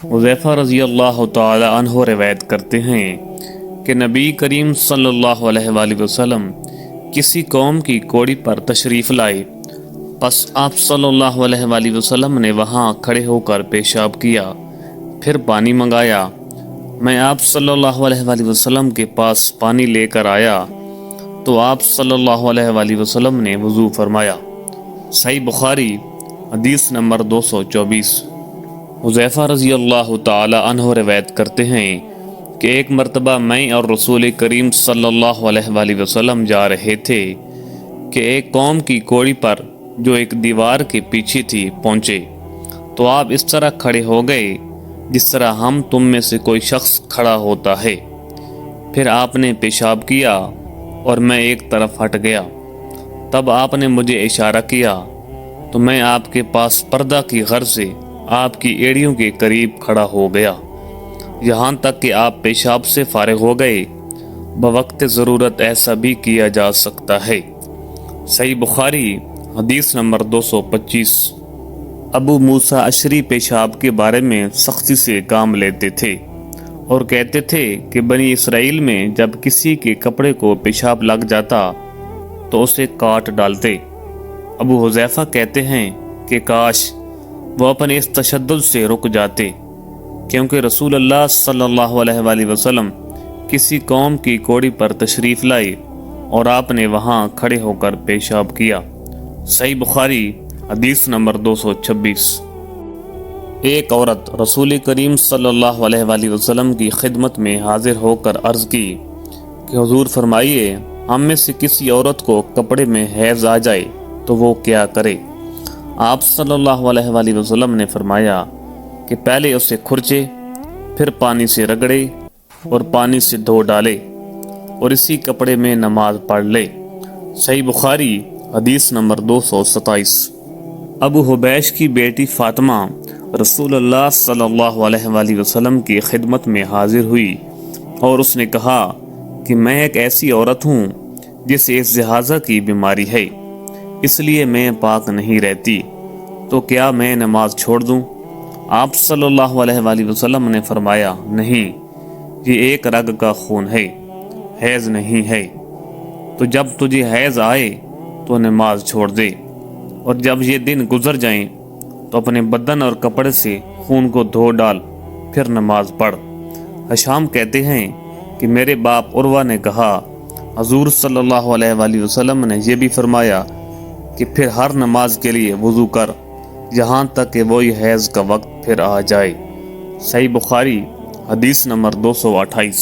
حذیفہ رضی اللہ تعالی عنہ روایت کرتے ہیں کہ نبی کریم صلی اللہ علیہ وآلہ وسلم کسی قوم کی کوڑی پر تشریف لائے، پس آپ صلی اللہ علیہ وآلہ وسلم نے وہاں کھڑے ہو کر پیشاب کیا، پھر پانی منگایا۔ میں آپ صلی اللہ علیہ وآلہ وسلم کے پاس پانی لے کر آیا تو آپ صلی اللہ علیہ وآلہ وسلم نے وضو فرمایا۔ صحیح بخاری حدیث نمبر 224۔ حذیفہ رضی اللہ تعالی عنہ روایت کرتے ہیں کہ ایک مرتبہ میں اور رسول کریم صلی اللہ علیہ وآلہ وسلم جا رہے تھے کہ ایک قوم کی کوڑی پر جو ایک دیوار کے پیچھے تھی پہنچے، تو آپ اس طرح کھڑے ہو گئے جس طرح ہم تم میں سے کوئی شخص کھڑا ہوتا ہے۔ پھر آپ نے پیشاب کیا اور میں ایک طرف ہٹ گیا، تب آپ نے مجھے اشارہ کیا تو میں آپ کے پاس پردہ کی غرض سے آپ کی ایڑیوں کے قریب کھڑا ہو گیا، یہاں تک کہ آپ پیشاب سے فارغ ہو گئے۔ بوقت ضرورت ایسا بھی کیا جا سکتا ہے۔ صحیح بخاری حدیث نمبر 225۔ ابو موسیٰ اشعری پیشاب کے بارے میں سختی سے کام لیتے تھے اور کہتے تھے کہ بنی اسرائیل میں جب کسی کے کپڑے کو پیشاب لگ جاتا تو اسے کاٹ ڈالتے۔ ابو حذیفہ کہتے ہیں کہ کاش وہ اپنے اس تشدد سے رک جاتے، کیونکہ رسول اللہ صلی اللہ علیہ وآلہ وسلم کسی قوم کی کوڑی پر تشریف لائے اور آپ نے وہاں کھڑے ہو کر پیشاب کیا۔ صحیح بخاری حدیث نمبر 226۔ ایک عورت رسول کریم صلی اللہ علیہ وآلہ وسلم کی خدمت میں حاضر ہو کر عرض کی کہ حضور فرمائیے، ہم میں سے کسی عورت کو کپڑے میں حیض آ جائے تو وہ کیا کرے؟ آپ صلی اللہ علیہ وآلہ وسلم نے فرمایا کہ پہلے اسے کھرچے، پھر پانی سے رگڑے اور پانی سے دھو ڈالے اور اسی کپڑے میں نماز پڑھ لے۔ صحیح بخاری حدیث نمبر 227۔ ابو حبیش کی بیٹی فاطمہ رسول اللہ صلی اللہ علیہ وآلہ وسلم کی خدمت میں حاضر ہوئی اور اس نے کہا کہ میں ایک ایسی عورت ہوں جسے استحاضہ کی بیماری ہے، اس لیے میں پاک نہیں رہتی، تو کیا میں نماز چھوڑ دوں؟ آپ صلی اللہ علیہ وآلہ وسلم نے فرمایا، نہیں، یہ ایک رگ کا خون ہے، حیض نہیں ہے، تو جب تجھے حیض آئے تو نماز چھوڑ دے، اور جب یہ دن گزر جائیں تو اپنے بدن اور کپڑے سے خون کو دھو ڈال، پھر نماز پڑھ۔ ہشام کہتے ہیں کہ میرے باپ عروہ نے کہا، حضور صلی اللہ علیہ وآلہ وسلم نے یہ بھی فرمایا کہ پھر ہر نماز کے لیے وضو کر، یہاں تک کہ وہی حیض کا وقت پھر آ جائے۔ صحیح بخاری حدیث نمبر 228۔